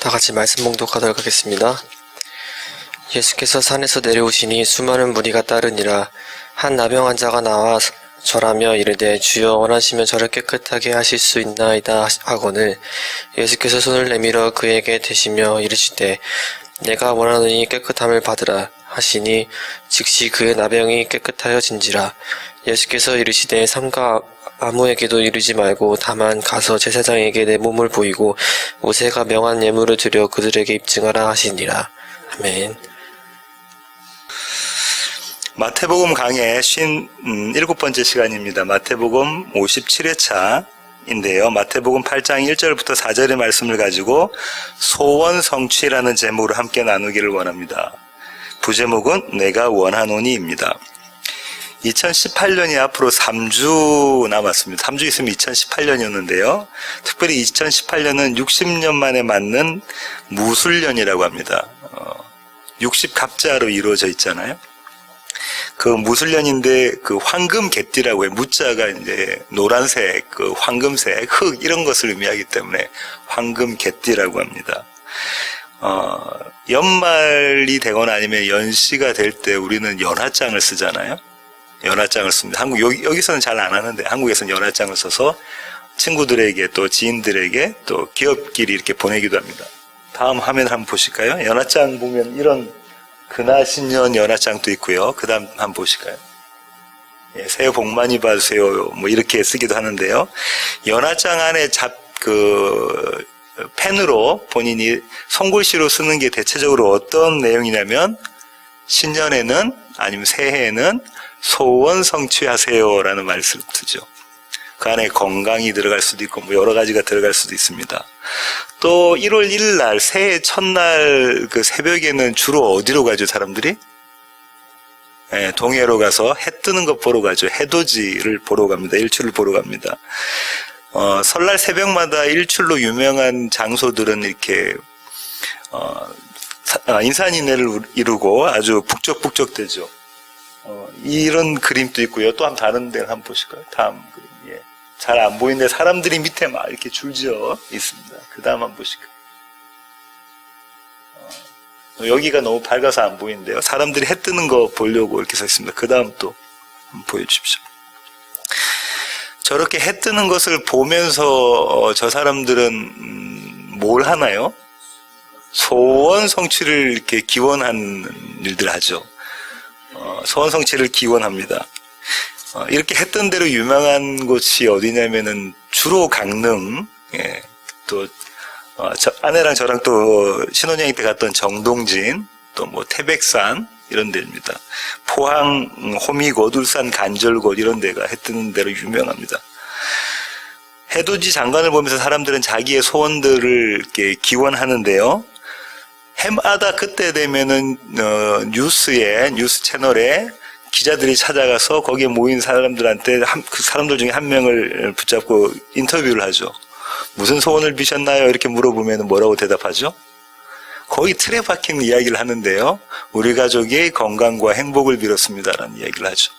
다 같이 말씀 봉독하도록 하겠습니다. 예수께서 산에서 내려오시니 수많은 무리가 따르니라. 한 나병 환자가 나와 절하며 이르되 주여 원하시면 저를 깨끗하게 하실 수 있나이다 하거늘 예수께서 손을 내밀어 그에게 대시며 이르시되 내가 원하노니 깨끗함을 받으라 하시니 즉시 그의 나병이 깨끗하여진지라. 예수께서 이르시되 삼가 아무에게도 이르지 말고 다만 가서 제사장에게 내 몸을 보이고 모세가 명한 예물을 드려 그들에게 입증하라 하시니라. 아멘. 마태복음 강의 57번째 시간입니다. 마태복음 57회차인데요. 마태복음 8장 1절부터 4절의 말씀을 가지고 소원 성취라는 제목으로 함께 나누기를 원합니다. 부제목은 내가 원하노니입니다. 2018년이 앞으로 3주 남았습니다. 3주 있으면 2018년이었는데요. 특별히 2018년은 60년 만에 맞는 무술년이라고 합니다. 60갑자로 이루어져 있잖아요. 그 무술년인데 그 황금 개띠라고 해요. 무자가 이제 노란색, 그 황금색, 흙 이런 것을 의미하기 때문에 황금 개띠라고 합니다. 연말이 되거나 아니면 연시가 될 때 우리는 연하장을 쓰잖아요. 연하장을 씁니다. 여기서는 잘 안 하는데 한국에서는 연하장을 써서 친구들에게 또 지인들에게 또 기업끼리 이렇게 보내기도 합니다. 다음 화면 한번 보실까요? 연하장 보면 이런 근하신년 연하장도 있고요. 그 다음 한번 보실까요? 예, 새해 복 많이 받으세요. 뭐 이렇게 쓰기도 하는데요. 연하장 안에 펜으로 본인이 손글씨로 쓰는 게 대체적으로 어떤 내용이냐면 신년에는 아니면 새해에는 소원 성취하세요라는 말씀을 쓰죠. 그 안에 건강이 들어갈 수도 있고 뭐 여러 가지가 들어갈 수도 있습니다. 또 1월 1일 날 새해 첫날 그 새벽에는 주로 어디로 가죠, 사람들이? 예, 동해로 가서 해 뜨는 것 보러 가죠. 해돋이를 보러 갑니다. 일출을 보러 갑니다. 설날 새벽마다 일출로 유명한 장소들은 이렇게 인산인해를 이루고 아주 북적북적되죠. 이런 그림도 있고요. 또 다른 데 한번 보실까요? 다음 그림. 예. 잘 안 보이는데 사람들이 밑에 막 이렇게 줄지어 있습니다. 그 다음 한번 보실까요? 여기가 너무 밝아서 안 보이는데요. 사람들이 해 뜨는 거 보려고 이렇게 서 있습니다. 그 다음 또 한번 보여주십시오. 저렇게 해 뜨는 것을 보면서 저 사람들은 뭘 하나요? 소원 성취를 이렇게 기원하는 일들 하죠. 소원 성취를 기원합니다. 이렇게 했던 대로 유명한 곳이 어디냐면은 주로 강릉, 예, 또 아내랑 저랑 또 신혼여행 때 갔던 정동진, 또 뭐 태백산 이런 데입니다. 포항, 호미곶, 울산, 간절곶 이런 데가 해 뜨는 데로 유명합니다. 해돋이 장관을 보면서 사람들은 자기의 소원들을 이렇게 기원하는데요. 해마다 그때 되면은 뉴스 채널에 기자들이 찾아가서 거기에 모인 사람들한테 그 사람들 중에 한 명을 붙잡고 인터뷰를 하죠. 무슨 소원을 비셨나요? 이렇게 물어보면 뭐라고 대답하죠? 거의 틀에 박힌 이야기를 하는데요. 우리 가족의 건강과 행복을 빌었습니다라는 이야기를 하죠.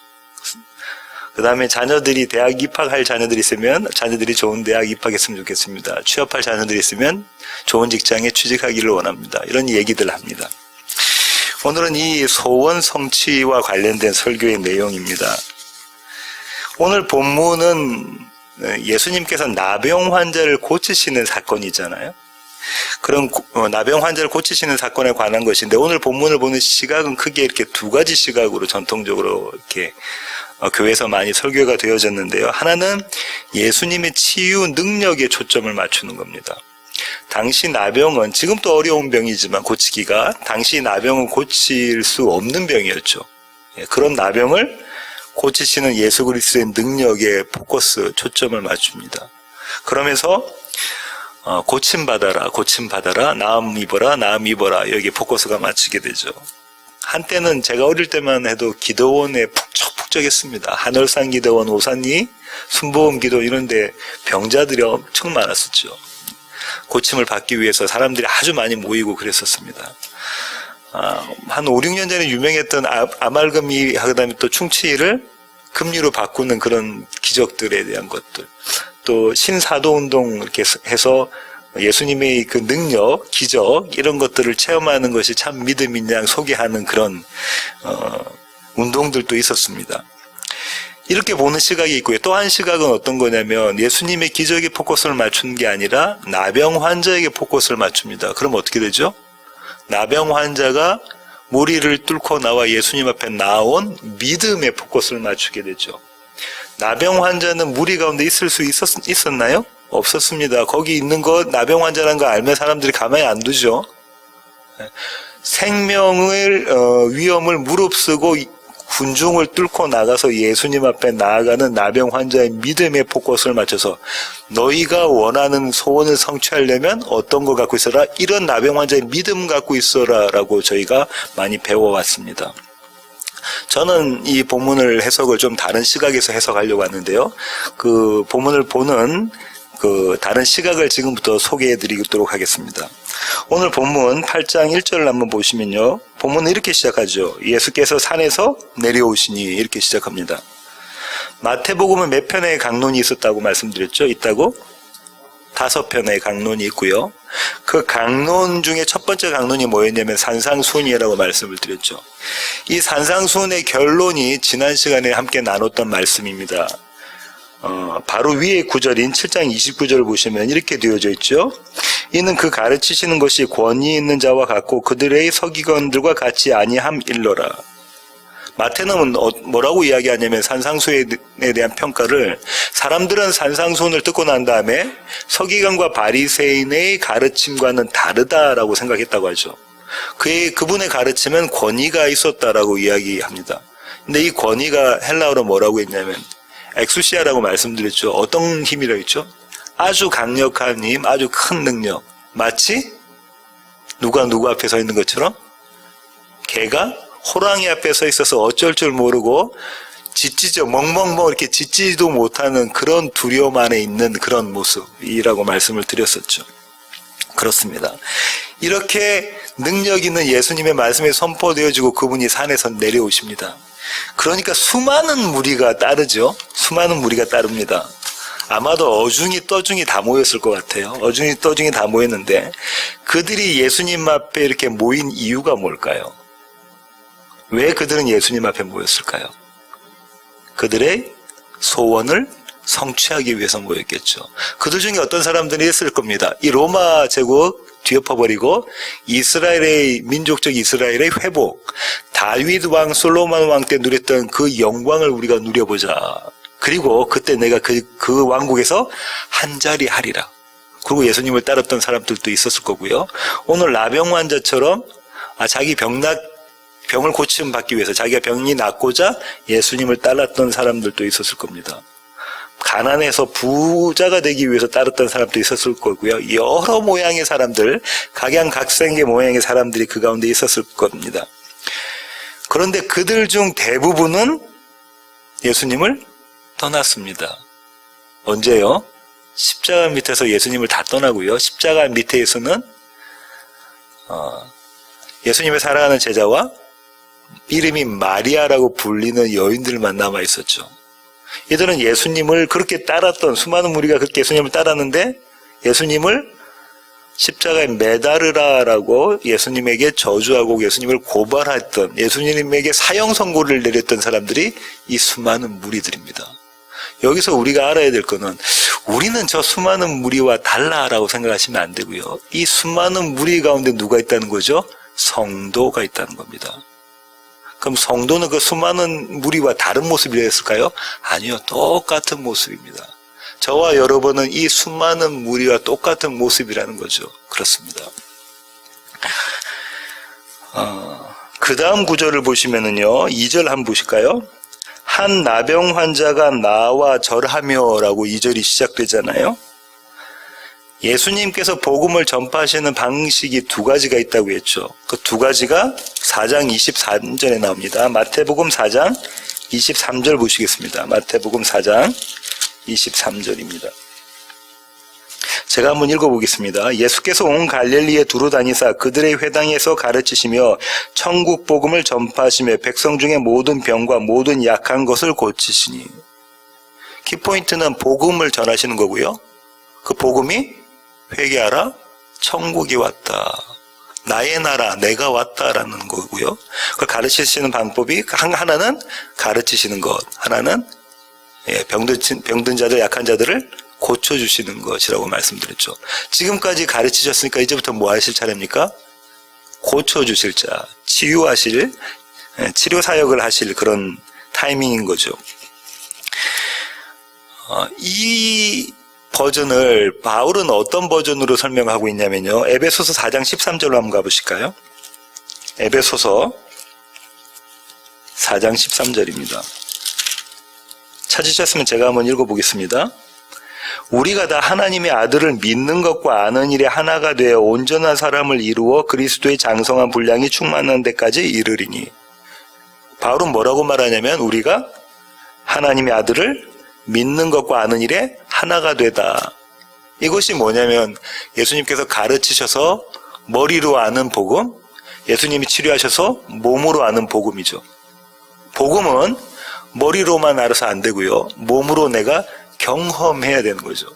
그 다음에 자녀들이 대학 입학할 자녀들이 있으면 자녀들이 좋은 대학 입학했으면 좋겠습니다. 취업할 자녀들이 있으면 좋은 직장에 취직하기를 원합니다. 이런 얘기들을 합니다. 오늘은 이 소원 성취와 관련된 설교의 내용입니다. 오늘 본문은 예수님께서 나병 환자를 고치시는 사건이잖아요. 그런 나병 환자를 고치시는 사건에 관한 것인데 오늘 본문을 보는 시각은 크게 이렇게 두 가지 시각으로 전통적으로 이렇게 교회에서 많이 설교가 되어졌는데요. 하나는 예수님의 치유 능력에 초점을 맞추는 겁니다. 당시 나병은 지금도 어려운 병이지만 고치기가 당시 나병은 고칠 수 없는 병이었죠. 그런 나병을 고치시는 예수 그리스도의 능력에 초점을 맞춥니다. 그러면서 고침받아라, 나음 입어라 여기에 포커스가 맞추게 되죠. 한때는 제가 어릴 때만 해도 기도원에 푹적푹적했습니다. 한월산 기도원, 오산리, 순복음 기도 이런데 병자들이 엄청 많았었죠. 고침을 받기 위해서 사람들이 아주 많이 모이고 그랬었습니다. 한 5, 6년 전에 유명했던 아말금이 그다음에 또 충치를 금리로 바꾸는 그런 기적들에 대한 것들, 또 신사도운동 이렇게 해서 예수님의 그 능력, 기적 이런 것들을 체험하는 것이 참 믿음인 양 소개하는 그런 운동들도 있었습니다. 이렇게 보는 시각이 있고요. 또 한 시각은 어떤 거냐면 예수님의 기적에 포커스를 맞춘 게 아니라 나병 환자에게 포커스를 맞춥니다. 그럼 어떻게 되죠? 나병 환자가 무리를 뚫고 나와 예수님 앞에 나온 믿음에 포커스를 맞추게 되죠. 나병 환자는 무리 가운데 있을 수 있었나요? 없었습니다. 거기 있는 거 나병 환자라는 거 알면 사람들이 가만히 안 두죠. 생명을 위험을 무릅쓰고 군중을 뚫고 나가서 예수님 앞에 나아가는 나병 환자의 믿음에 포커스를 맞춰서 너희가 원하는 소원을 성취하려면 어떤 거 갖고 있어라? 이런 나병 환자의 믿음 갖고 있어라 라고 저희가 많이 배워왔습니다. 저는 이 본문을 해석을 좀 다른 시각에서 해석하려고 하는데요. 그 본문을 보는 그 다른 시각을 지금부터 소개해 드리도록 하겠습니다. 오늘 본문 8장 1절을 한번 보시면요. 본문은 이렇게 시작하죠. 예수께서 산에서 내려오시니 이렇게 시작합니다. 마태복음은 몇 편의 강론이 있었다고 말씀드렸죠? 있다고? 5편의 강론이 있고요. 그 강론 중에 첫 번째 강론이 뭐였냐면 산상수훈이라고 말씀을 드렸죠. 이 산상수훈의 결론이 지난 시간에 함께 나눴던 말씀입니다. 바로 위의 구절인 7장 29절을 보시면 이렇게 되어져 있죠. 이는 그 가르치시는 것이 권위 있는 자와 같고 그들의 서기관들과 같이 아니함 일러라. 마태는 뭐라고 이야기하냐면 산상수훈에 대한 평가를 사람들은 산상수훈을 듣고 난 다음에 서기관과 바리새인의 가르침과는 다르다라고 생각했다고 하죠. 그분의 가르침은 권위가 있었다라고 이야기합니다. 근데 이 권위가 헬라어로 뭐라고 했냐면 엑수시아라고 말씀드렸죠. 어떤 힘이라고 했죠? 아주 강력한 힘, 아주 큰 능력. 마치 누가 누구 앞에 서 있는 것처럼 개가 호랑이 앞에 서 있어서 어쩔 줄 모르고 짖지죠. 멍멍멍 이렇게 짖지도 못하는 그런 두려움 안에 있는 그런 모습이라고 말씀을 드렸었죠. 그렇습니다. 이렇게 능력 있는 예수님의 말씀이 선포되어지고 그분이 산에서 내려오십니다. 그러니까 수많은 무리가 따르죠. 수많은 무리가 따릅니다. 아마도 어중이 떠중이 다 모였을 것 같아요. 어중이 떠중이 다 모였는데 그들이 예수님 앞에 이렇게 모인 이유가 뭘까요? 왜 그들은 예수님 앞에 모였을까요? 그들의 소원을 성취하기 위해서 모였겠죠. 그들 중에 어떤 사람들이 있을 겁니다. 이 로마 제국 뒤엎어버리고 이스라엘의 민족적 이스라엘의 회복, 다윗 왕, 솔로몬 왕 때 누렸던 그 영광을 우리가 누려보자. 그리고 그때 내가 그 왕국에서 한 자리 하리라. 그리고 예수님을 따랐던 사람들도 있었을 거고요. 오늘 나병 환자처럼 자기 병을 고침 받기 위해서 자기가 병이 낫고자 예수님을 따랐던 사람들도 있었을 겁니다. 가난해서 부자가 되기 위해서 따랐던 사람도 있었을 거고요. 여러 모양의 사람들, 각양각색의 모양의 사람들이 그 가운데 있었을 겁니다. 그런데 그들 중 대부분은 예수님을 떠났습니다. 언제요? 십자가 밑에서 예수님을 다 떠나고요. 십자가 밑에서는 예수님을 사랑하는 제자와 이름이 마리아라고 불리는 여인들만 남아 있었죠. 이들은 예수님을 그렇게 따랐던 수많은 무리가 그렇게 예수님을 따랐는데 예수님을 십자가에 매달으라라고 예수님에게 저주하고 예수님을 고발했던 예수님에게 사형 선고를 내렸던 사람들이 이 수많은 무리들입니다. 여기서 우리가 알아야 될 거는 우리는 저 수많은 무리와 달라라고 생각하시면 안 되고요. 이 수많은 무리 가운데 누가 있다는 거죠? 성도가 있다는 겁니다. 그럼 성도는 그 수많은 무리와 다른 모습이었을까요? 아니요. 똑같은 모습입니다. 저와 여러분은 이 수많은 무리와 똑같은 모습이라는 거죠. 그렇습니다. 그 다음 구절을 보시면은요. 2절 한번 보실까요? 한 나병 환자가 나와 절하며 라고 2절이 시작되잖아요. 예수님께서 복음을 전파하시는 방식이 두 가지가 있다고 했죠. 그 두 가지가 4장 23절에 나옵니다. 마태복음 4장 23절 보시겠습니다. 마태복음 4장 23절입니다. 제가 한번 읽어보겠습니다. 예수께서 온 갈릴리에 두루 다니사 그들의 회당에서 가르치시며 천국 복음을 전파하시며 백성 중에 모든 병과 모든 약한 것을 고치시니. 키포인트는 복음을 전하시는 거고요. 그 복음이 회개하라, 천국이 왔다. 나의 나라, 내가 왔다라는 거고요. 그걸 가르치시는 방법이 하나는 가르치시는 것, 하나는 병든 자들, 약한 자들을 고쳐주시는 것이라고 말씀드렸죠. 지금까지 가르치셨으니까 이제부터 뭐 하실 차례입니까? 고쳐주실 자, 치유하실, 치료 사역을 하실 그런 타이밍인 거죠. 이 버전을 바울은 어떤 버전으로 설명하고 있냐면요. 에베소서 4장 13절로 한번 가보실까요? 에베소서 4장 13절입니다. 찾으셨으면 제가 한번 읽어보겠습니다. 우리가 다 하나님의 아들을 믿는 것과 아는 일에 하나가 되어 온전한 사람을 이루어 그리스도의 장성한 분량이 충만한 데까지 이르리니. 바울은 뭐라고 말하냐면 우리가 하나님의 아들을 믿는 것과 아는 일에 하나가 되다. 이것이 뭐냐면 예수님께서 가르치셔서 머리로 아는 복음, 예수님이 치료하셔서 몸으로 아는 복음이죠. 복음은 머리로만 알아서 안 되고요. 몸으로 내가 경험해야 되는 거죠.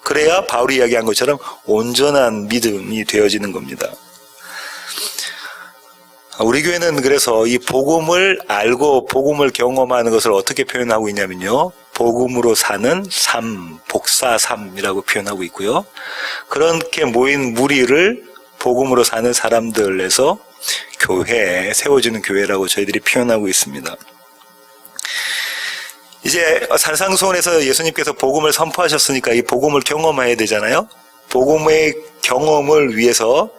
그래야 바울이 이야기한 것처럼 온전한 믿음이 되어지는 겁니다. 우리 교회는 그래서 이 복음을 알고 복음을 경험하는 것을 어떻게 표현하고 있냐면요. 복음으로 사는 삶, 복사삶이라고 표현하고 있고요. 그렇게 모인 무리를 복음으로 사는 사람들에서 교회, 세워지는 교회라고 저희들이 표현하고 있습니다. 이제 산상수훈에서 예수님께서 복음을 선포하셨으니까 이 복음을 경험해야 되잖아요. 복음의 경험을 위해서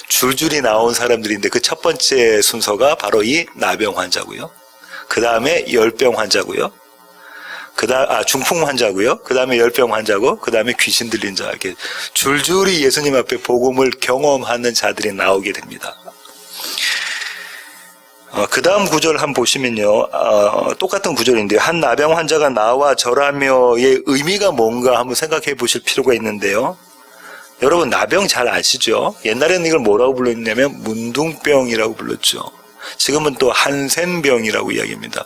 줄줄이 나온 사람들인데 그 첫 번째 순서가 바로 이 나병 환자고요. 그 다음에 열병 환자고요. 중풍 환자고요. 그 다음에 열병 환자고, 그 다음에 귀신 들린 자, 이렇게 줄줄이 예수님 앞에 복음을 경험하는 자들이 나오게 됩니다. 그 다음 구절 한번 보시면요. 똑같은 구절인데요. 한 나병 환자가 나와 절하며의 의미가 뭔가 한번 생각해 보실 필요가 있는데요. 여러분, 나병 잘 아시죠? 옛날에는 이걸 뭐라고 불렀냐면 문둥병이라고 불렀죠. 지금은 또 한센병이라고 이야기합니다.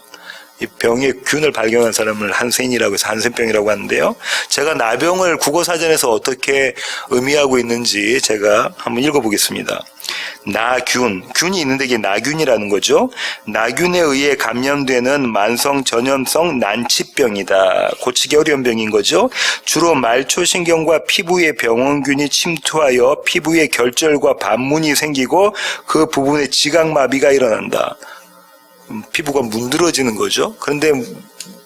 이 병의 균을 발견한 사람을 한센이라고 해서 한센병이라고 하는데요. 제가 나병을 국어사전에서 어떻게 의미하고 있는지 제가 한번 읽어보겠습니다. 균이 있는데 이게 나균이라는 거죠. 나균에 의해 감염되는 만성 전염성 난치병이다. 고치기 어려운 병인 거죠. 주로 말초신경과 피부에 병원균이 침투하여 피부에 결절과 반문이 생기고 그 부분에 지각마비가 일어난다. 피부가 문드러지는 거죠. 그런데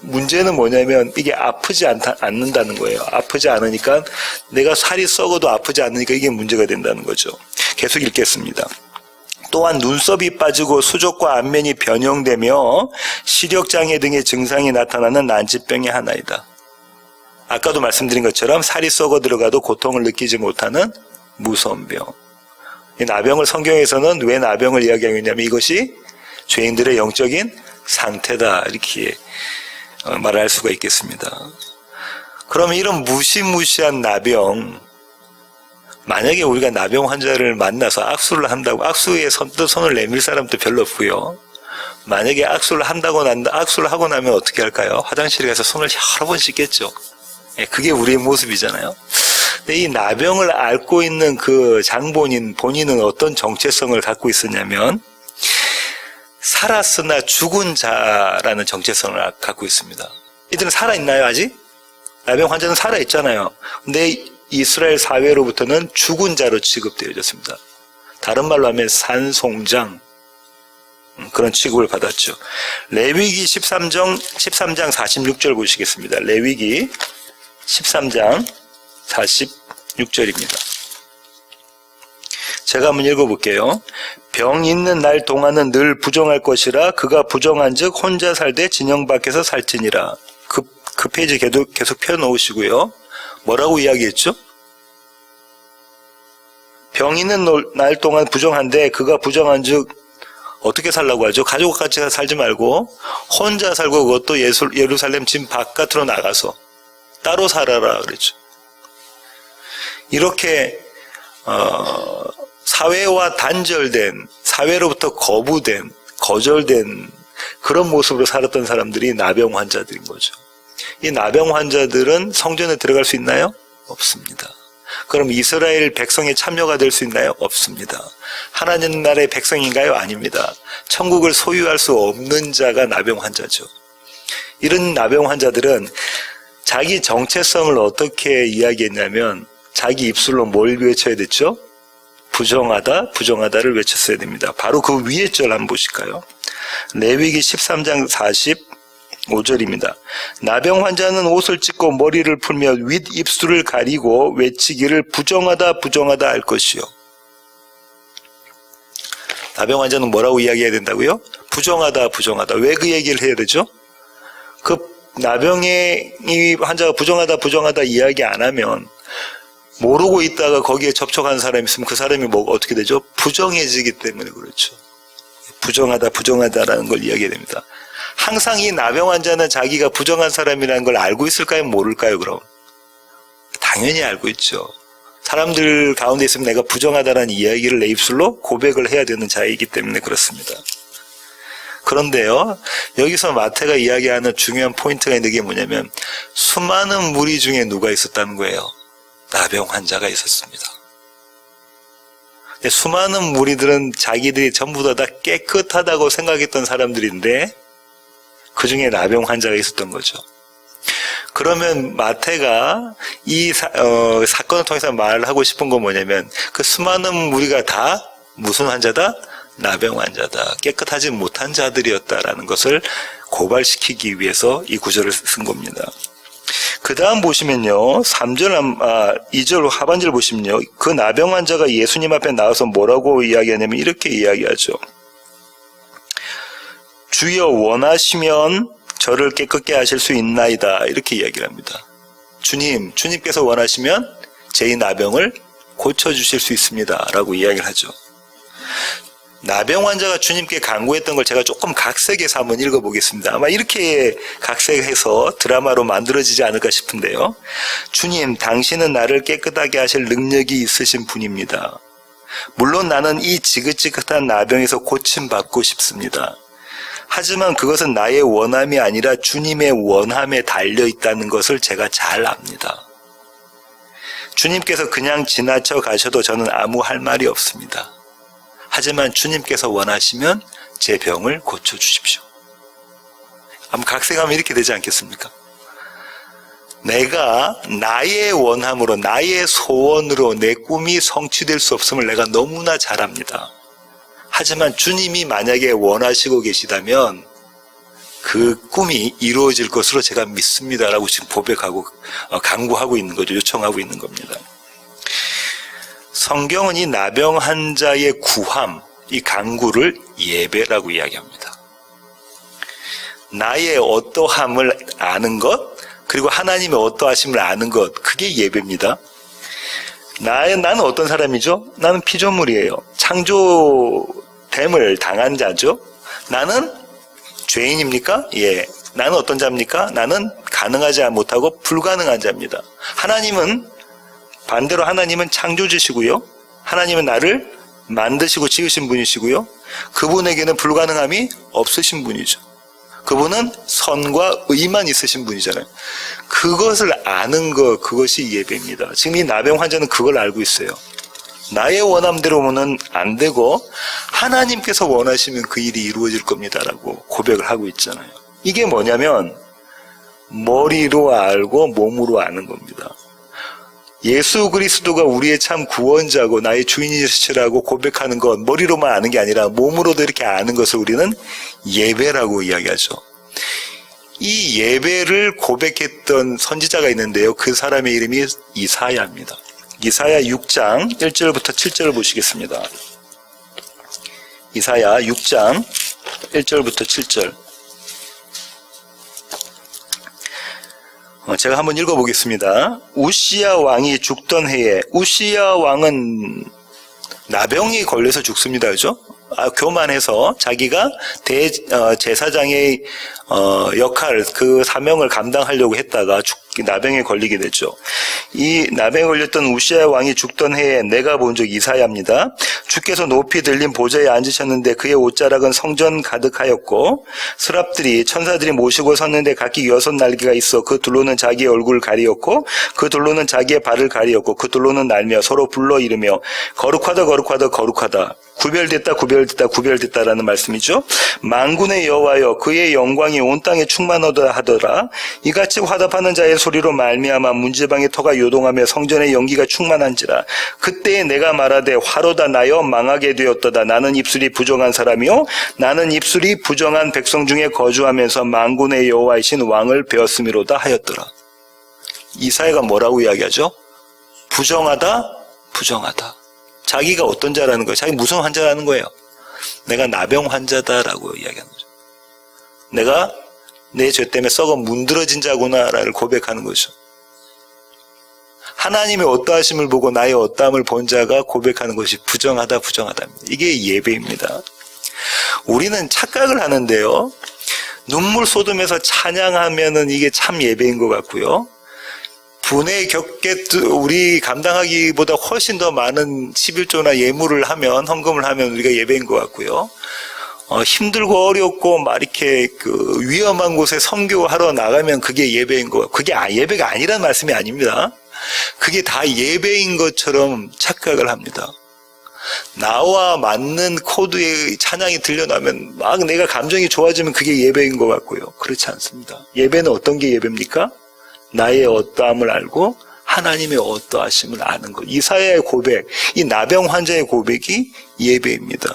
문제는 뭐냐면 이게 아프지 않는다는 거예요. 아프지 않으니까 내가 살이 썩어도 아프지 않으니까 이게 문제가 된다는 거죠. 계속 읽겠습니다. 또한 눈썹이 빠지고 수족과 안면이 변형되며 시력장애 등의 증상이 나타나는 난치병의 하나이다. 아까도 말씀드린 것처럼 살이 썩어 들어가도 고통을 느끼지 못하는 무서운 병. 이 나병을 성경에서는 왜 나병을 이야기하고 있냐면 이것이 죄인들의 영적인 상태다 이렇게 말할 수가 있겠습니다. 그러면 이런 무시무시한 나병, 만약에 우리가 나병 환자를 만나서 악수를 한다고, 악수에 손을 내밀 사람도 별로 없고요. 만약에 악수를 하고 나면 어떻게 할까요? 화장실에 가서 손을 여러 번 씻겠죠. 그게 우리의 모습이잖아요. 근데 이 나병을 앓고 있는 그 본인은 어떤 정체성을 갖고 있었냐면 살았으나 죽은 자라는 정체성을 갖고 있습니다. 이들은 살아있나요 아직? 나병 환자는 살아있잖아요. 근데 이스라엘 사회로부터는 죽은 자로 취급되어졌습니다. 다른 말로 하면 산송장, 그런 취급을 받았죠. 레위기 13장 46절 보시겠습니다. 레위기 13장 46절입니다. 제가 한번 읽어볼게요. 병 있는 날 동안은 늘 부정할 것이라 그가 부정한 즉 혼자 살되 진영 밖에서 살지니라. 그 페이지 계속 펴놓으시고요. 뭐라고 이야기했죠? 병 있는 날 동안 부정한데 그가 부정한 즉 어떻게 살라고 하죠? 가족과 같이 살지 말고 혼자 살고 그것도 예루살렘 집 바깥으로 나가서 따로 살아라 그랬죠. 이렇게 사회와 단절된, 사회로부터 거절된 그런 모습으로 살았던 사람들이 나병 환자들인 거죠. 이 나병 환자들은 성전에 들어갈 수 있나요? 없습니다. 그럼 이스라엘 백성의 참여가 될 수 있나요? 없습니다. 하나님 나라의 백성인가요? 아닙니다. 천국을 소유할 수 없는 자가 나병 환자죠. 이런 나병 환자들은 자기 정체성을 어떻게 이야기했냐면 자기 입술로 뭘 외쳐야 됐죠? 부정하다, 부정하다를 외쳤어야 됩니다. 바로 그 위에 절 한번 보실까요? 레위기 13장 45절입니다. 나병 환자는 옷을 찢고 머리를 풀며 윗 입술을 가리고 외치기를 부정하다, 부정하다 할 것이요. 나병 환자는 뭐라고 이야기해야 된다고요? 부정하다, 부정하다. 왜 그 얘기를 해야 되죠? 그 나병의 이 환자가 부정하다, 부정하다 이야기 안 하면 모르고 있다가 거기에 접촉하는 사람이 있으면 그 사람이 뭐 어떻게 되죠? 부정해지기 때문에 그렇죠. 부정하다, 부정하다라는 걸 이야기해야 됩니다. 항상 이 나병 환자는 자기가 부정한 사람이라는 걸 알고 있을까요? 모를까요? 그럼 당연히 알고 있죠. 사람들 가운데 있으면 내가 부정하다라는 이야기를 내 입술로 고백을 해야 되는 자이기 때문에 그렇습니다. 그런데요, 여기서 마태가 이야기하는 중요한 포인트가 있는 게 뭐냐면 수많은 무리 중에 누가 있었다는 거예요. 나병 환자가 있었습니다. 수많은 무리들은 자기들이 전부 다 깨끗하다고 생각했던 사람들인데 그 중에 나병 환자가 있었던 거죠. 그러면 마태가 이 사건을 통해서 말하고 싶은 건 뭐냐면 그 수많은 무리가 다 무슨 환자다? 나병 환자다. 깨끗하지 못한 자들이었다라는 것을 고발시키기 위해서 이 구절을 쓴 겁니다. 그 다음 보시면요, 2절 하반절 보시면요, 그 나병 환자가 예수님 앞에 나와서 뭐라고 이야기하냐면 이렇게 이야기하죠. 주여 원하시면 저를 깨끗게 하실 수 있나이다. 이렇게 이야기를 합니다. 주님께서 원하시면 제 이 나병을 고쳐주실 수 있습니다. 라고 이야기를 하죠. 나병 환자가 주님께 간구했던 걸 제가 조금 각색해서 한번 읽어보겠습니다. 아마 이렇게 각색해서 드라마로 만들어지지 않을까 싶은데요. 주님, 당신은 나를 깨끗하게 하실 능력이 있으신 분입니다. 물론 나는 이 지긋지긋한 나병에서 고침받고 싶습니다. 하지만 그것은 나의 원함이 아니라 주님의 원함에 달려있다는 것을 제가 잘 압니다. 주님께서 그냥 지나쳐 가셔도 저는 아무 할 말이 없습니다. 하지만 주님께서 원하시면 제 병을 고쳐주십시오. 한번 각색하면 이렇게 되지 않겠습니까? 내가 나의 원함으로, 나의 소원으로 내 꿈이 성취될 수 없음을 내가 너무나 잘 압니다. 하지만 주님이 만약에 원하시고 계시다면 그 꿈이 이루어질 것으로 제가 믿습니다라고 지금 고백하고 간구하고 있는 거죠. 요청하고 있는 겁니다. 성경은 이 나병 환자의 구함, 이 간구를 예배라고 이야기합니다. 나의 어떠함을 아는 것, 그리고 하나님의 어떠하심을 아는 것, 그게 예배입니다. 나는 어떤 사람이죠? 나는 피조물이에요. 창조됨을 당한 자죠. 나는 죄인입니까? 예. 나는 어떤 자입니까? 나는 가능하지 못하고 불가능한 자입니다. 반대로 하나님은 창조주시고요. 하나님은 나를 만드시고 지으신 분이시고요. 그분에게는 불가능함이 없으신 분이죠. 그분은 선과 의만 있으신 분이잖아요. 그것을 아는 것, 그것이 예배입니다. 지금 이 나병 환자는 그걸 알고 있어요. 나의 원함대로는 안 되고 하나님께서 원하시면 그 일이 이루어질 겁니다라고 고백을 하고 있잖아요. 이게 뭐냐면 머리로 알고 몸으로 아는 겁니다. 예수 그리스도가 우리의 참 구원자고 나의 주인이시라고 고백하는 것, 머리로만 아는 게 아니라 몸으로도 이렇게 아는 것을 우리는 예배라고 이야기하죠. 이 예배를 고백했던 선지자가 있는데요. 그 사람의 이름이 이사야입니다. 이사야 6장 1절부터 7절을 보시겠습니다. 이사야 6장 1절부터 7절. 제가 한번 읽어보겠습니다. 우시야 왕이 죽던 해에, 우시야 왕은 나병이 걸려서 죽습니다. 그죠? 교만해서 자기가 제사장의 역할, 그 사명을 감당하려고 했다가 나병에 걸리게 되죠. 이 나병에 걸렸던 우시아 왕이 죽던 해에 내가 본 적 이사야입니다. 주께서 높이 들린 보좌에 앉으셨는데 그의 옷자락은 성전 가득하였고 스랍들이 천사들이 모시고 섰는데 각기 6날개가 있어 그 둘로는 자기의 얼굴을 가리었고 그 둘로는 자기의 발을 가리었고 그 둘로는 날며 서로 불러 이르며 거룩하다 거룩하다 거룩하다 구별됐다 구별됐다 구별됐다라는 말씀이죠. 만군의 여호와여 그의 영광이 온 땅에 충만하다 하더라. 이같이 화답하는 자의 소리로 말미암아 문지방의 터가 요동하며 성전의 연기가 충만한지라. 그때에 내가 말하되 화로다 나여 망하게 되었도다. 나는 입술이 부정한 사람이요 나는 입술이 부정한 백성 중에 거주하면서 만군의 여호와이신 왕을 배웠음이로다 하였더라. 이사야가 뭐라고 이야기하죠? 부정하다 부정하다. 자기가 어떤 자라는 거예요? 자기 무슨 환자라는 거예요? 내가 나병 환자다라고 이야기하는 거죠. 내가 내 죄 때문에 썩어 문드러진 자구나라를 고백하는 거죠. 하나님의 어떠하심을 보고 나의 어떠함을 본 자가 고백하는 것이 부정하다 부정하다입니다. 이게 예배입니다. 우리는 착각을 하는데요. 눈물 쏟으면서 찬양하면은 이게 참 예배인 것 같고요. 분의 격게 우리 감당하기보다 훨씬 더 많은 11조나 예물을 하면 헌금을 하면 우리가 예배인 것 같고요. 힘들고 어렵고 막 이렇게 위험한 곳에 선교하러 나가면 그게 예배인 것 같고 그게 예배가 아니란 말씀이 아닙니다. 그게 다 예배인 것처럼 착각을 합니다. 나와 맞는 코드의 찬양이 들려나면 막 내가 감정이 좋아지면 그게 예배인 것 같고요. 그렇지 않습니다. 예배는 어떤 게 예배입니까? 나의 어떠함을 알고 하나님의 어떠하심을 아는 것. 이사야의 고백, 이 나병 환자의 고백이 예배입니다.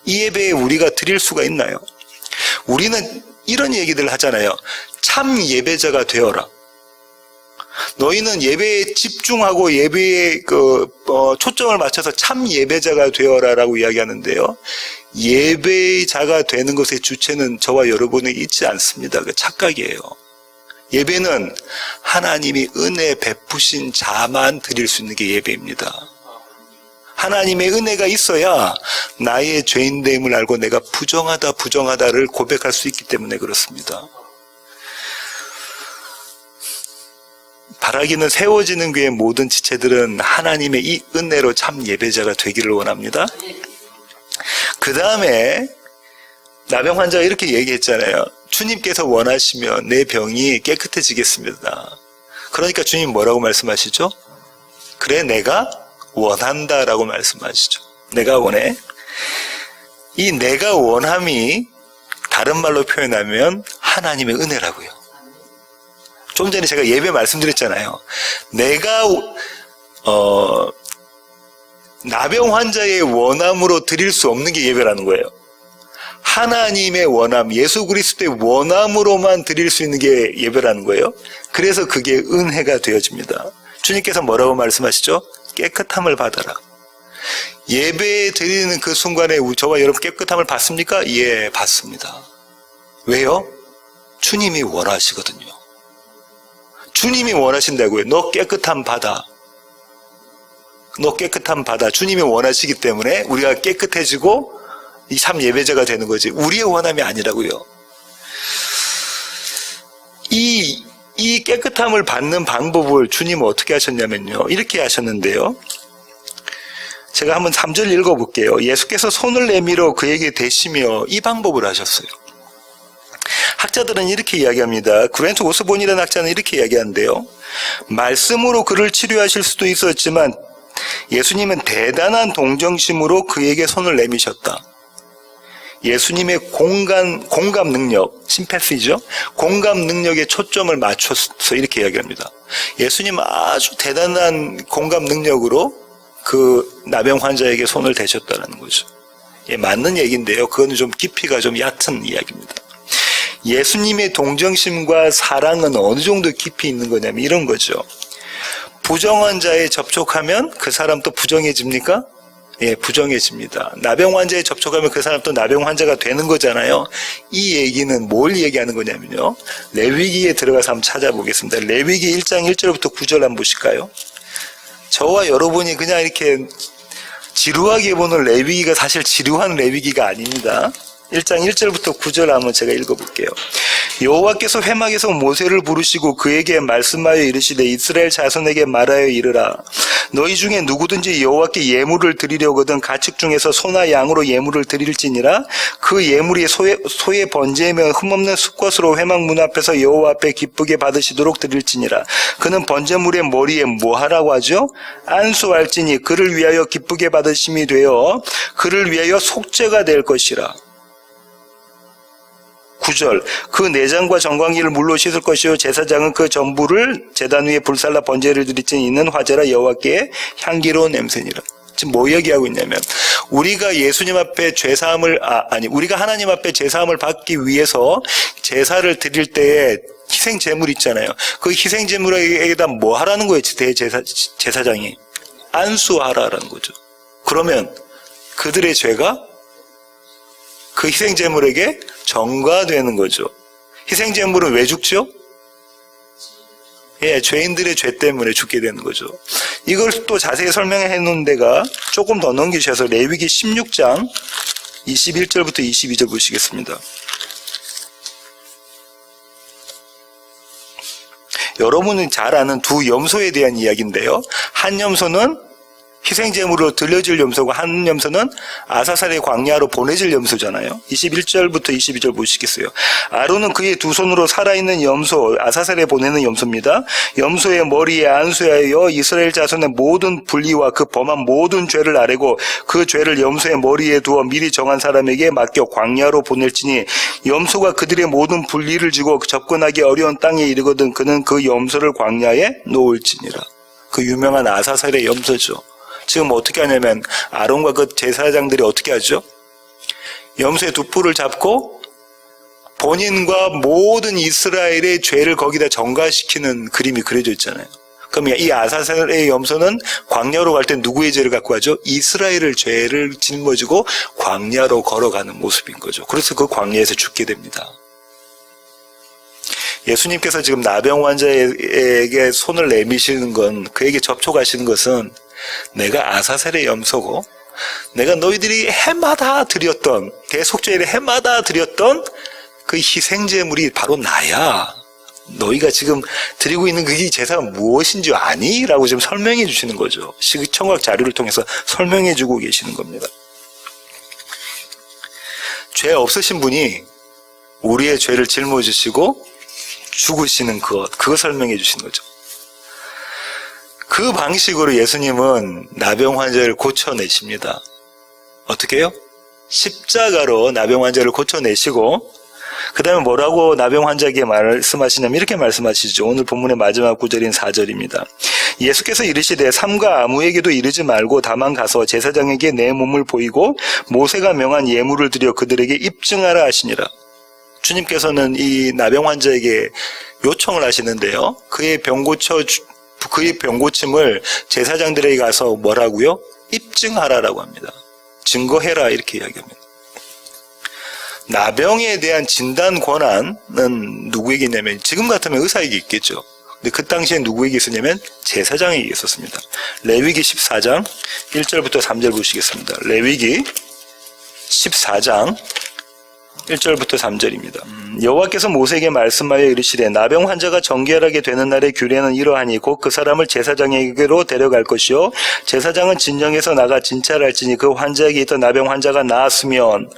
이 예배에 우리가 드릴 수가 있나요? 우리는 이런 얘기들을 하잖아요. 참 예배자가 되어라. 너희는 예배에 집중하고 예배에 초점을 맞춰서 참 예배자가 되어라라고 이야기하는데요. 예배자가 되는 것의 주체는 저와 여러분에게 있지 않습니다. 그 착각이에요. 예배는 하나님이 은혜 베푸신 자만 드릴 수 있는 게 예배입니다. 하나님의 은혜가 있어야 나의 죄인됨을 알고 내가 부정하다 부정하다를 고백할 수 있기 때문에 그렇습니다. 바라기는 세워지는 교회의 모든 지체들은 하나님의 이 은혜로 참 예배자가 되기를 원합니다. 그 다음에 나병 환자가 이렇게 얘기했잖아요. 주님께서 원하시면 내 병이 깨끗해지겠습니다. 그러니까 주님 뭐라고 말씀하시죠? 그래 내가 원한다라고 말씀하시죠. 내가 원해. 이 내가 원함이 다른 말로 표현하면 하나님의 은혜라고요. 좀 전에 제가 예배 말씀드렸잖아요. 내가 나병 환자의 원함으로 드릴 수 없는 게 예배라는 거예요. 하나님의 원함, 예수 그리스도의 원함으로만 드릴 수 있는 게 예배라는 거예요. 그래서 그게 은혜가 되어집니다. 주님께서 뭐라고 말씀하시죠? 깨끗함을 받아라. 예배 드리는 그 순간에 저와 여러분 깨끗함을 받습니까? 예, 받습니다. 왜요? 주님이 원하시거든요. 주님이 원하신다고요. 너 깨끗함 받아. 너 깨끗함 받아. 주님이 원하시기 때문에 우리가 깨끗해지고 이 참 예배자가 되는 거지. 우리의 원함이 아니라고요. 이 깨끗함을 받는 방법을 주님은 어떻게 하셨냐면요. 이렇게 하셨는데요. 제가 한번 3절 읽어볼게요. 예수께서 손을 내밀어 그에게 대시며 이 방법을 하셨어요. 학자들은 이렇게 이야기합니다. 그랜트 오스본이라는 학자는 이렇게 이야기하는데요. 말씀으로 그를 치료하실 수도 있었지만 예수님은 대단한 동정심으로 그에게 손을 내미셨다. 예수님의 공감 능력, 심패시죠? 공감 능력에 초점을 맞춰서 이렇게 이야기합니다. 예수님 아주 대단한 공감 능력으로 그 나병 환자에게 손을 대셨다는 거죠. 예, 맞는 얘기인데요. 그거는 좀 깊이가 좀 얕은 이야기입니다. 예수님의 동정심과 사랑은 어느 정도 깊이 있는 거냐면 이런 거죠. 부정한 자에 접촉하면 그 사람 또 부정해집니까? 예, 부정해집니다. 나병 환자에 접촉하면 그 사람 또 나병 환자가 되는 거잖아요. 이 얘기는 뭘 얘기하는 거냐면요. 레위기에 들어가서 한번 찾아보겠습니다. 레위기 1장 1절부터 9절 한번 보실까요? 저와 여러분이 그냥 이렇게 지루하게 보는 레위기가 사실 지루한 레위기가 아닙니다. 1장 1절부터 9절 한번 제가 읽어볼게요. 여호와께서 회막에서 모세를 부르시고 그에게 말씀하여 이르시되 이스라엘 자손에게 말하여 이르라. 너희 중에 누구든지 여호와께 예물을 드리려거든 가축 중에서 소나 양으로 예물을 드릴지니라. 그 예물이 소의 번제이며 흠없는 수컷으로 회막 문 앞에서 여호와 앞에 기쁘게 받으시도록 드릴지니라. 그는 번제물의 머리에 뭐하라고 하죠? 안수할지니 그를 위하여 기쁘게 받으심이 되어 그를 위하여 속죄가 될 것이라. 9절 그 내장과 정광이를 물로 씻을 것이요 제사장은 그 전부를 제단 위에 불살라 번제를 드릴지니 이는 화제라 여호와께 향기로운 냄새니라. 지금 뭐 얘기하고 있냐면 우리가 예수님 앞에 죄사함을 우리가 하나님 앞에 죄사함을 받기 위해서 제사를 드릴 때에 희생 제물 있잖아요. 그 희생 제물에다 뭐 하라는 거예요? 제사장이 안수하라라는 거죠. 그러면 그들의 죄가 그 희생 제물에게 전가되는 거죠. 희생 제물은 왜 죽죠? 죄인들의 죄 때문에 죽게 되는 거죠. 이걸 또 자세히 설명해 놓은 데가 조금 더 넘기셔서 레위기 16장 21절부터 22절 보시겠습니다. 여러분은 잘 아는 두 염소에 대한 이야기인데요. 한 염소는 희생제물로 들려질 염소고 한 염소는 아사살의 광야로 보내질 염소잖아요. 21절부터 22절 보시겠어요. 아론은 그의 두 손으로 살아있는 염소 아사살에 보내는 염소입니다. 염소의 머리에 안수하여 이스라엘 자손의 모든 불의와 그 범한 모든 죄를 아뢰고 그 죄를 염소의 머리에 두어 미리 정한 사람에게 맡겨 광야로 보낼지니 염소가 그들의 모든 불의를 지고 접근하기 어려운 땅에 이르거든 그는 그 염소를 광야에 놓을지니라. 그 유명한 아사살의 염소죠. 지금 어떻게 하냐면 아론과 그 제사장들이 어떻게 하죠? 염소의 두 뿔을 잡고 본인과 모든 이스라엘의 죄를 거기다 전가시키는 그림이 그려져 있잖아요. 그럼 이 아사살의 염소는 광야로 갈 때 누구의 죄를 갖고 가죠? 이스라엘의 죄를 짊어지고 광야로 걸어가는 모습인 거죠. 그래서 그 광야에서 죽게 됩니다. 예수님께서 지금 나병 환자에게 손을 내미시는 건, 그에게 접촉하시는 것은 내가 아사셀의 염소고 내가 너희들이 해마다 드렸던, 대속죄일에 해마다 드렸던 그 희생제물이 바로 나야. 너희가 지금 드리고 있는 그 제사가 무엇인지 아니? 라고 지금 설명해 주시는 거죠. 시청각 자료를 통해서 설명해 주고 계시는 겁니다. 죄 없으신 분이 우리의 죄를 짊어지시고 죽으시는 그거 설명해 주시는 거죠. 그 방식으로 예수님은 나병 환자를 고쳐내십니다. 어떻게 해요? 십자가로 나병 환자를 고쳐내시고 그 다음에 뭐라고 나병 환자에게 말씀하시냐면 이렇게 말씀하시죠. 오늘 본문의 마지막 구절인 4절입니다. 예수께서 이르시되 삼가 아무에게도 이르지 말고 다만 가서 제사장에게 내 몸을 보이고 모세가 명한 예물을 드려 그들에게 입증하라 하시니라. 주님께서는 이 나병 환자에게 요청을 하시는데요. 그의 병고침을 제사장들에게 가서 뭐라고요? 입증하라라고 합니다. 증거해라 이렇게 이야기합니다. 나병에 대한 진단 권한은 누구에게 있냐면 지금 같으면 의사에게 있겠죠. 근데 그 당시에 누구에게 있었냐면 제사장에게 있었습니다. 레위기 14장 1절부터 3절 보시겠습니다. 레위기 14장 1절부터 3절입니다. 여호와께서 모세에게 말씀하여 이르시되 나병 환자가 정결하게 되는 날의 규례는 이러하니 곧 그 사람을 제사장에게로 데려갈 것이요 제사장은 진정에서 나가 진찰할지니 그 환자에게 있던 나병 환자가 나았으면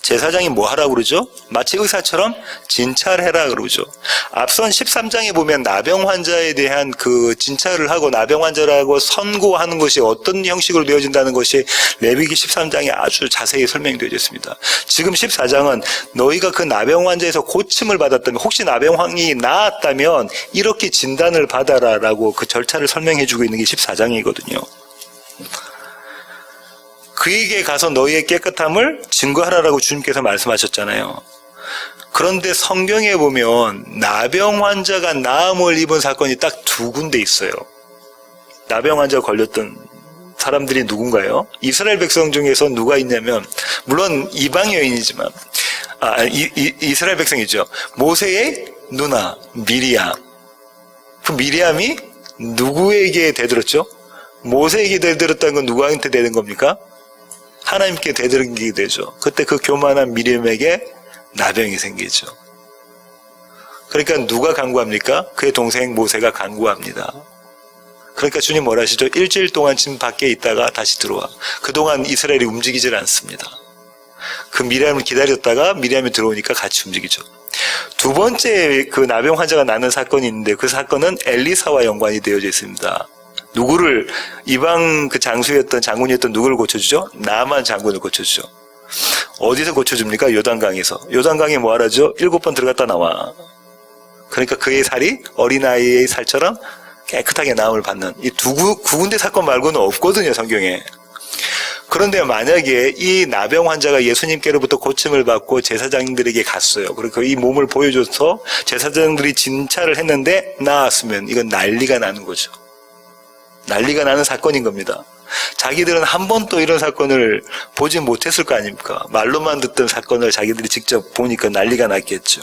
제사장이 뭐 하라고 그러죠? 마치 의사처럼 진찰해라 그러죠. 앞선 13장에 보면 나병 환자에 대한 그 진찰을 하고 나병 환자라고 선고하는 것이 어떤 형식으로 되어진다는 것이 레위기 13장에 아주 자세히 설명되어 있습니다. 지금 14장은 너희가 그 나병 환자에서 고침을 받았다면 혹시 나병이 나았다면 이렇게 진단을 받아라라고 그 절차를 설명해 주고 있는 게 14장이거든요. 그에게 가서 너희의 깨끗함을 증거하라라고 주님께서 말씀하셨잖아요. 그런데 성경에 보면 나병 환자가 나음을 입은 사건이 딱 두 군데 있어요. 나병 환자가 걸렸던 사람들이 누군가요? 이스라엘 백성 중에서 누가 있냐면 물론 이방 여인이지만 이스라엘 백성이죠. 모세의 누나 미리암. 그 미리암이 누구에게 대들었죠? 모세에게 대들었다는 건 누구한테 대든 겁니까? 하나님께 대들게 되죠. 그때 그 교만한 미리암에게 나병이 생기죠. 그러니까 누가 간구합니까? 그의 동생 모세가 간구합니다. 그러니까 주님 뭐라 하시죠? 일주일 동안 집 밖에 있다가 다시 들어와. 그동안 이스라엘이 움직이질 않습니다. 그 미리암을 기다렸다가 미리암이 들어오니까 같이 움직이죠. 두 번째 그 나병 환자가 나는 사건이 있는데 그 사건은 엘리사와 연관이 되어져 있습니다. 누구를, 이방 그 장군이었던 누구를 고쳐주죠? 나만 장군을 고쳐주죠. 어디서 고쳐줍니까? 요단강에서. 요단강에 뭐 하라죠? 7번 들어갔다 나와. 그러니까 그의 살이 어린아이의 살처럼 깨끗하게 나음을 받는 이 두 군데 사건 말고는 없거든요, 성경에. 그런데 만약에 이 나병 환자가 예수님께로부터 고침을 받고 제사장들에게 갔어요. 그리고 이 몸을 보여줘서 제사장들이 진찰을 했는데 나았으면 이건 난리가 나는 거죠. 난리가 나는 사건인 겁니다. 자기들은 한 번도 이런 사건을 보지 못했을 거 아닙니까? 말로만 듣던 사건을 자기들이 직접 보니까 난리가 났겠죠.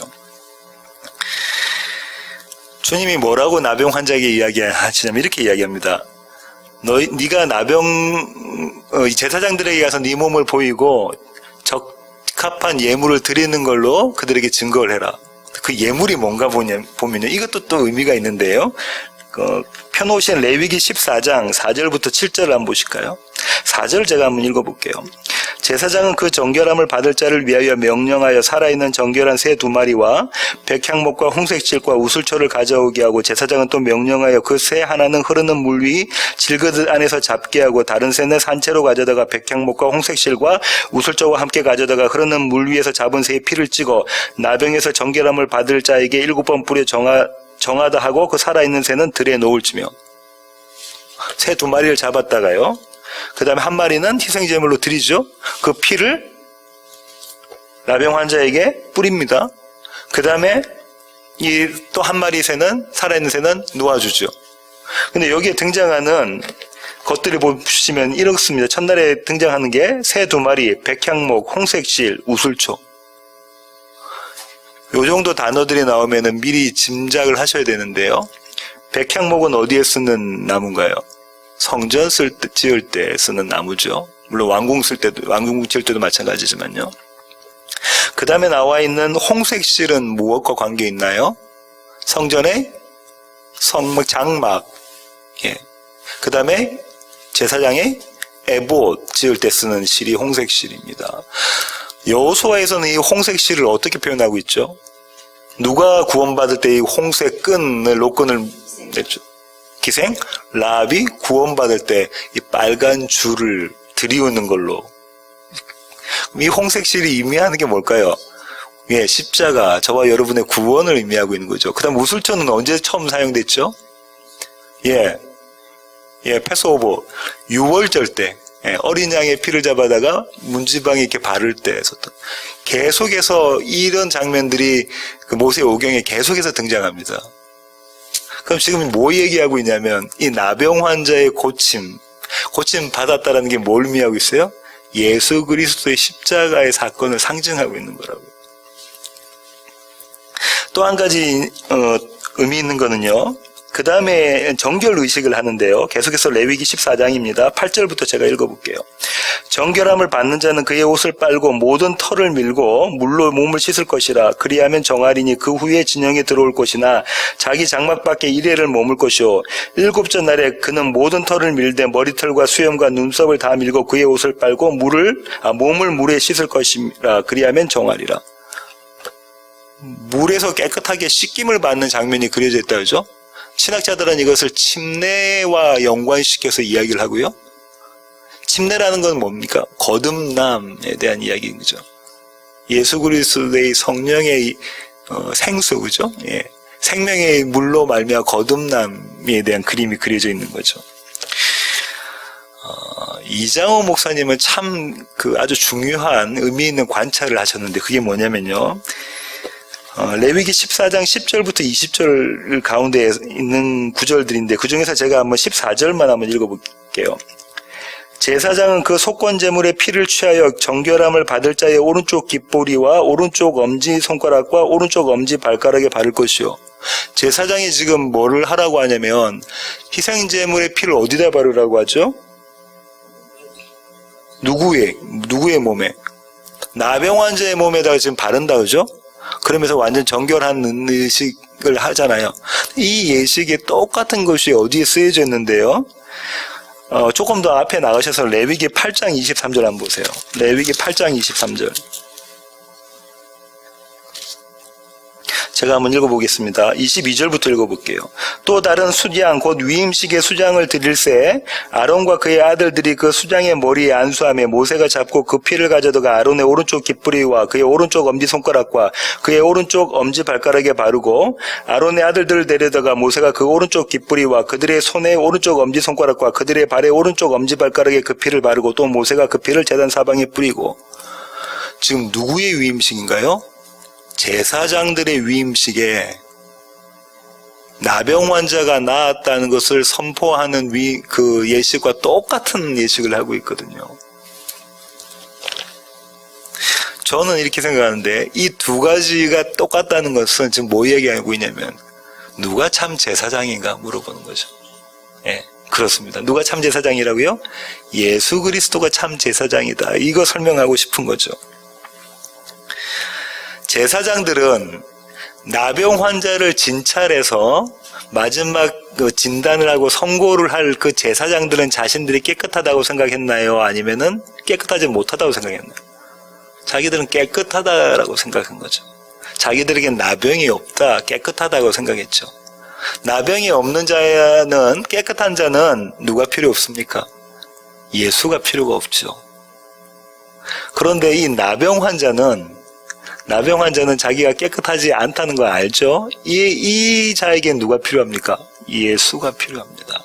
주님이 뭐라고 나병 환자에게 이야기하시냐면 이렇게 이야기합니다. 네가 제사장들에게 가서 네 몸을 보이고 적합한 예물을 드리는 걸로 그들에게 증거를 해라. 그 예물이 뭔가 보면요. 이것도 또 의미가 있는데요. 펴놓으신 레위기 14장 4절부터 7절을 한번 보실까요? 4절 제가 한번 읽어볼게요. 제사장은 그 정결함을 받을 자를 위하여 명령하여 살아있는 정결한 새 2마리와 백향목과 홍색실과 우슬초를 가져오게 하고 제사장은 또 명령하여 그 새 하나는 흐르는 물 위 질그릇 안에서 잡게 하고 다른 새는 산채로 가져다가 백향목과 홍색실과 우슬초와 함께 가져다가 흐르는 물 위에서 잡은 새의 피를 찍어 나병에서 정결함을 받을 자에게 7번 뿌려 정하다 하고 그 살아있는 새는 들에 놓을지며. 새 2마리를 잡았다가요. 그 다음에 한 마리는 희생제물로 드리죠. 그 피를 나병 환자에게 뿌립니다. 그 다음에 이 또 한 마리 새는, 살아있는 새는 놓아주죠. 근데 여기에 등장하는 것들을 보시면 이렇습니다. 첫날에 등장하는 게 새 2마리, 백향목, 홍색실, 우슬초. 요 정도 단어들이 나오면은 미리 짐작을 하셔야 되는데요. 백향목은 어디에 쓰는 나무인가요? 성전 지을 때 쓰는 나무죠. 물론 왕궁 지을 때도 마찬가지지만요. 그 다음에 나와 있는 홍색실은 무엇과 관계 있나요? 성전의 장막. 예. 그 다음에 제사장의 에봇 지을 때 쓰는 실이 홍색실입니다. 여호수아에서는 이 홍색실을 어떻게 표현하고 있죠? 누가 구원받을 때 이 홍색 로끈을 냈죠? 기생? 라합이 구원받을 때 이 빨간 줄을 들이우는 걸로. 이 홍색실이 의미하는 게 뭘까요? 예, 십자가, 저와 여러분의 구원을 의미하고 있는 거죠. 그 다음 우슬초는 언제 처음 사용됐죠? 패스오버, 유월절 때, 어린 양의 피를 잡아다가 문지방에 이렇게 바를 때 썼던. 계속해서 이런 장면들이 그 모세 오경에 계속해서 등장합니다. 그럼 지금 뭐 얘기하고 있냐면 이 나병 환자의 고침 받았다라는 게 뭘 의미하고 있어요? 예수 그리스도의 십자가의 사건을 상징하고 있는 거라고요. 또 한 가지 의미 있는 거는요. 그 다음에 정결의식을 하는데요. 계속해서 레위기 14장입니다. 8절부터 제가 읽어볼게요. 정결함을 받는 자는 그의 옷을 빨고 모든 털을 밀고 물로 몸을 씻을 것이라. 그리하면 정하리니 그 후에 진영에 들어올 것이나 자기 장막 밖에 1회를 머물 것이요. 7째 날에 그는 모든 털을 밀되 머리털과 수염과 눈썹을 다 밀고 그의 옷을 빨고 몸을 물에 씻을 것이라. 그리하면 정하리라. 물에서 깨끗하게 씻김을 받는 장면이 그려져 있다 그러죠? 신학자들은 이것을 침례와 연관시켜서 이야기를 하고요. 침례라는 건 뭡니까? 거듭남에 대한 이야기인 거죠. 예수 그리스도의 성령의 생수, 그죠? 예. 생명의 물로 말미암아 거듭남에 대한 그림이 그려져 있는 거죠. 이장호 목사님은 참 아주 중요한 의미 있는 관찰을 하셨는데 그게 뭐냐면요. 레위기 14장 10절부터 20절 가운데 있는 구절들인데 그 중에서 제가 한번 14절만 한번 읽어볼게요. 제사장은 그 속건제물의 피를 취하여 정결함을 받을 자의 오른쪽 깃보리와 오른쪽 엄지손가락과 오른쪽 엄지발가락에 바를 것이요. 제사장이 지금 뭐를 하라고 하냐면 희생제물의 피를 어디다 바르라고 하죠? 누구의 몸에? 나병 환자의 몸에다가 지금 바른다 그죠? 그러면서 완전 정결한 의식을 하잖아요. 이 예식이 똑같은 것이 어디에 쓰여져 있는데요. 조금 더 앞에 나가셔서 레위기 8장 23절 한번 보세요. 레위기 8장 23절. 제가 한번 읽어보겠습니다. 22절부터 읽어볼게요. 또 다른 수장 곧 위임식의 수장을 드릴새 아론과 그의 아들들이 그 수장의 머리에 안수하며 모세가 잡고 그 피를 가져다가 아론의 오른쪽 깃뿌리와 그의 오른쪽 엄지손가락과 그의 오른쪽 엄지발가락에 바르고 아론의 아들들을 데려다가 모세가 그 오른쪽 깃뿌리와 그들의 손의 오른쪽 엄지손가락과 그들의 발의 오른쪽 엄지발가락에 그 피를 바르고 또 모세가 그 피를 제단 사방에 뿌리고. 지금 누구의 위임식인가요? 제사장들의 위임식에 나병 환자가 나았다는 것을 선포하는 그 예식과 똑같은 예식을 하고 있거든요. 저는 이렇게 생각하는데 이 두 가지가 똑같다는 것은 지금 뭐 얘기하고 있냐면 누가 참 제사장인가 물어보는 거죠. 예, 그렇습니다. 누가 참 제사장이라고요? 예수 그리스도가 참 제사장이다. 이거 설명하고 싶은 거죠. 제사장들은 나병 환자를 진찰해서 마지막 그 진단을 하고 선고를 할 그 제사장들은 자신들이 깨끗하다고 생각했나요? 아니면은 깨끗하지 못하다고 생각했나요? 자기들은 깨끗하다라고 생각한 거죠. 자기들에겐 나병이 없다, 깨끗하다고 생각했죠. 나병이 없는 자는, 깨끗한 자는 누가 필요 없습니까? 예수가 필요가 없죠. 그런데 이 나병 환자는 자기가 깨끗하지 않다는 거 알죠? 이 자에겐 누가 필요합니까? 예수가 필요합니다.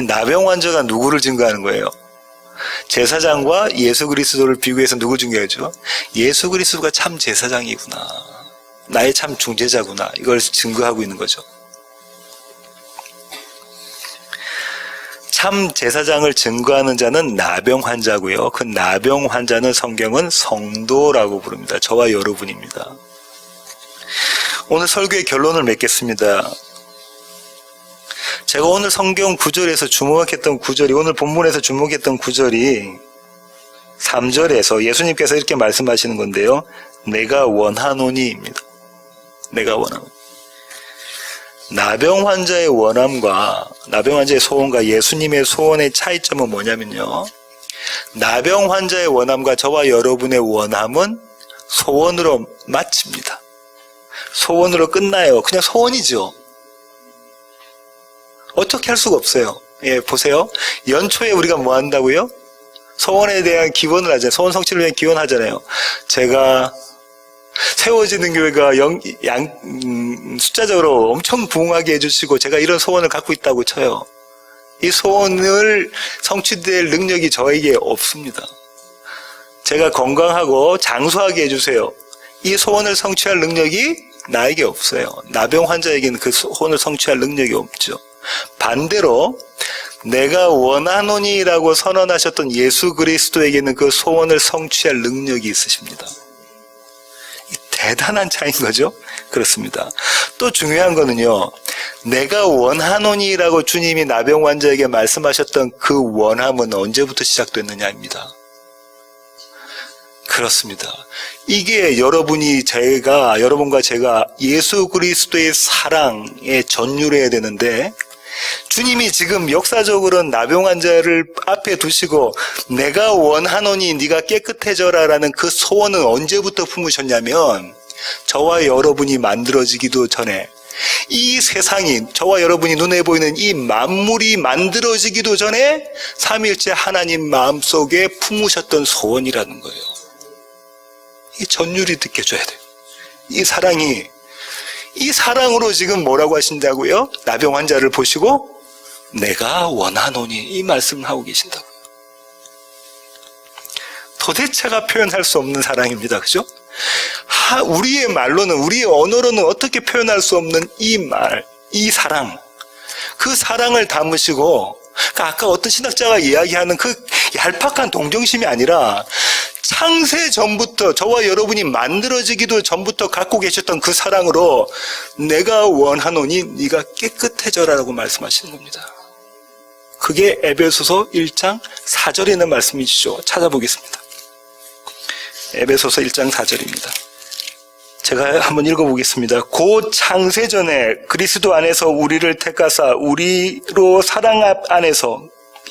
나병 환자가 누구를 증거하는 거예요? 제사장과 예수 그리스도를 비교해서 누구 증거하죠? 예수 그리스도가 참 제사장이구나. 나의 참 중재자구나. 이걸 증거하고 있는 거죠. 참 제사장을 증거하는 자는 나병 환자고요. 그 나병 환자는 성경은 성도라고 부릅니다. 저와 여러분입니다. 오늘 설교의 결론을 맺겠습니다. 제가 오늘 성경 구절에서 주목했던 구절이, 오늘 본문에서 주목했던 구절이 3절에서 예수님께서 이렇게 말씀하시는 건데요. 내가 원하노니입니다. 내가 원하노니. 나병 환자의 원함과 나병 환자의 소원과 예수님의 소원의 차이점은 뭐냐면요. 나병 환자의 원함과 저와 여러분의 원함은 소원으로 마칩니다. 소원으로 끝나요. 그냥 소원이죠. 어떻게 할 수가 없어요. 예, 보세요. 연초에 우리가 뭐 한다고요? 소원에 대한 기원을 하잖아요. 소원 성취를 위한 기원하잖아요. 제가 세워지는 교회가 숫자적으로 엄청 부흥하게 해주시고 제가 이런 소원을 갖고 있다고 쳐요. 이 소원을 성취될 능력이 저에게 없습니다. 제가 건강하고 장수하게 해주세요. 이 소원을 성취할 능력이 나에게 없어요. 나병 환자에게는 그 소원을 성취할 능력이 없죠. 반대로 내가 원하노니라고 선언하셨던 예수 그리스도에게는 그 소원을 성취할 능력이 있으십니다. 대단한 차이인 거죠? 그렇습니다. 또 중요한 거는요, 내가 원하노니라고 주님이 나병 환자에게 말씀하셨던 그 원함은 언제부터 시작됐느냐입니다. 그렇습니다. 이게 여러분과 제가 예수 그리스도의 사랑에 전율해야 되는데, 주님이 지금 역사적으로는 나병 환자를 앞에 두시고 내가 원하노니 네가 깨끗해져라라는 그 소원은 언제부터 품으셨냐면 저와 여러분이 만들어지기도 전에, 이 세상이, 저와 여러분이 눈에 보이는 이 만물이 만들어지기도 전에 삼위일체 하나님 마음속에 품으셨던 소원이라는 거예요. 이 전율이 느껴져야 돼요. 이 사랑으로 지금 뭐라고 하신다고요? 나병 환자를 보시고 내가 원하노니 이 말씀을 하고 계신다고요. 도대체가 표현할 수 없는 사랑입니다. 그죠? 우리의 말로는, 우리의 언어로는 어떻게 표현할 수 없는 이 말, 이 사랑, 그 사랑을 담으시고, 아까 어떤 신학자가 이야기하는 그 얄팍한 동정심이 아니라 창세 전부터, 저와 여러분이 만들어지기도 전부터 갖고 계셨던 그 사랑으로 내가 원하노니 네가 깨끗해져라라고 말씀하시는 겁니다. 그게 에베소서 1장 4절에 있는 말씀이시죠. 찾아보겠습니다. 에베소서 1장 4절입니다. 제가 한번 읽어보겠습니다. 곧 창세전에 그리스도 안에서 우리를 택하사 우리로 사랑 안에서,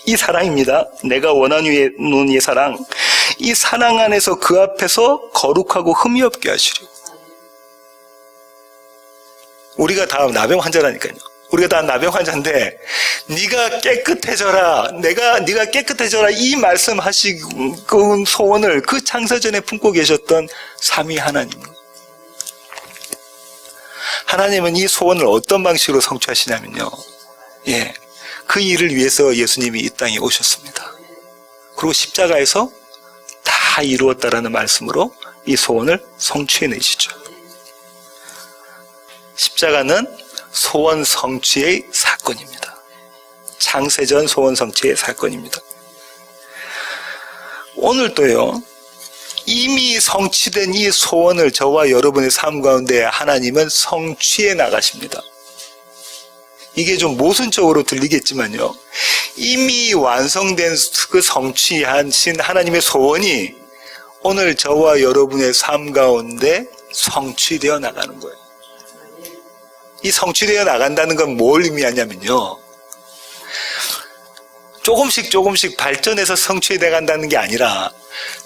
이 사랑입니다. 내가 원하노니 이 사랑. 이 사랑 안에서 그 앞에서 거룩하고 흠이 없게 하시려. 우리가 다 나병 환자라니까요. 우리가 다 나병 환자인데 네가 깨끗해져라. 네가 깨끗해져라. 이 말씀하시고 소원을 그 창세전에 품고 계셨던 삼위 하나님. 하나님은 이 소원을 어떤 방식으로 성취하시냐면요. 예. 그 일을 위해서 예수님이 이 땅에 오셨습니다. 그리고 십자가에서 다 이루었다라는 말씀으로 이 소원을 성취해내시죠. 십자가는 소원 성취의 사건입니다. 창세전 소원 성취의 사건입니다. 오늘도요, 이미 성취된 이 소원을 저와 여러분의 삶 가운데 하나님은 성취해 나가십니다. 이게 좀 모순적으로 들리겠지만요, 이미 완성된 그 성취하신 하나님의 소원이 오늘 저와 여러분의 삶 가운데 성취되어 나가는 거예요. 이 성취되어 나간다는 건 뭘 의미하냐면요, 조금씩 발전해서 성취되어 간다는 게 아니라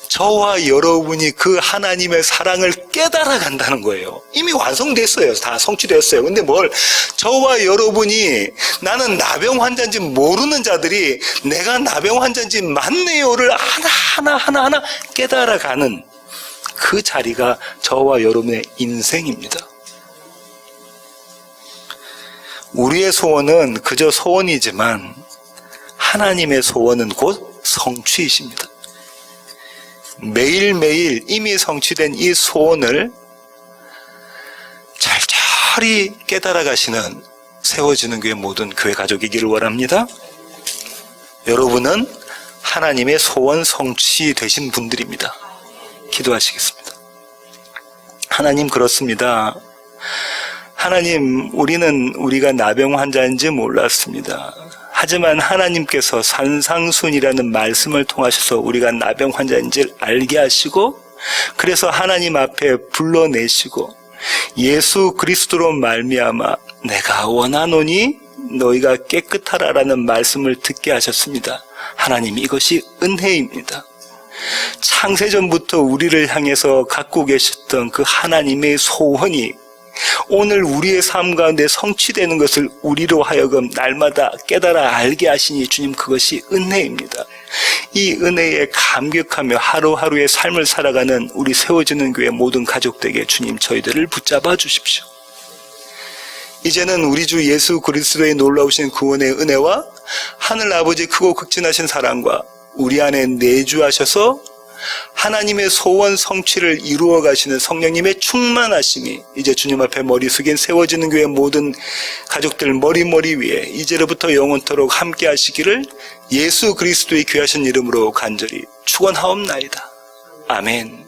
저와 여러분이 그 하나님의 사랑을 깨달아 간다는 거예요. 이미 완성됐어요. 다 성취됐어요. 근데 저와 여러분이 나는 나병 환자인지 모르는 자들이 내가 나병 환자인지 맞네요를 하나 깨달아 가는 그 자리가 저와 여러분의 인생입니다. 우리의 소원은 그저 소원이지만 하나님의 소원은 곧 성취이십니다. 매일매일 이미 성취된 이 소원을 철저히 깨달아 가시는 세워지는 교회 모든 교회 가족이기를 원합니다. 여러분은 하나님의 소원 성취 되신 분들입니다. 기도하시겠습니다. 하나님, 그렇습니다. 하나님, 우리가 나병 환자인지 몰랐습니다. 하지만 하나님께서 산상순이라는 말씀을 통하셔서 우리가 나병 환자인지를 알게 하시고, 그래서 하나님 앞에 불러내시고 예수 그리스도로 말미암아 내가 원하노니 너희가 깨끗하라라는 말씀을 듣게 하셨습니다. 하나님, 이것이 은혜입니다. 창세전부터 우리를 향해서 갖고 계셨던 그 하나님의 소원이 오늘 우리의 삶 가운데 성취되는 것을 우리로 하여금 날마다 깨달아 알게 하시니 주님, 그것이 은혜입니다. 이 은혜에 감격하며 하루하루의 삶을 살아가는 우리 세워지는 교회 모든 가족들에게 주님, 저희들을 붙잡아 주십시오. 이제는 우리 주 예수 그리스도의 놀라우신 구원의 은혜와 하늘 아버지 크고 극진하신 사랑과 우리 안에 내주하셔서 하나님의 소원 성취를 이루어 가시는 성령님의 충만하심이 이제 주님 앞에 머리 숙인 세워지는 교회 모든 가족들 머리 위에 이제로부터 영원토록 함께 하시기를 예수 그리스도의 귀하신 이름으로 간절히 축원하옵나이다. 아멘.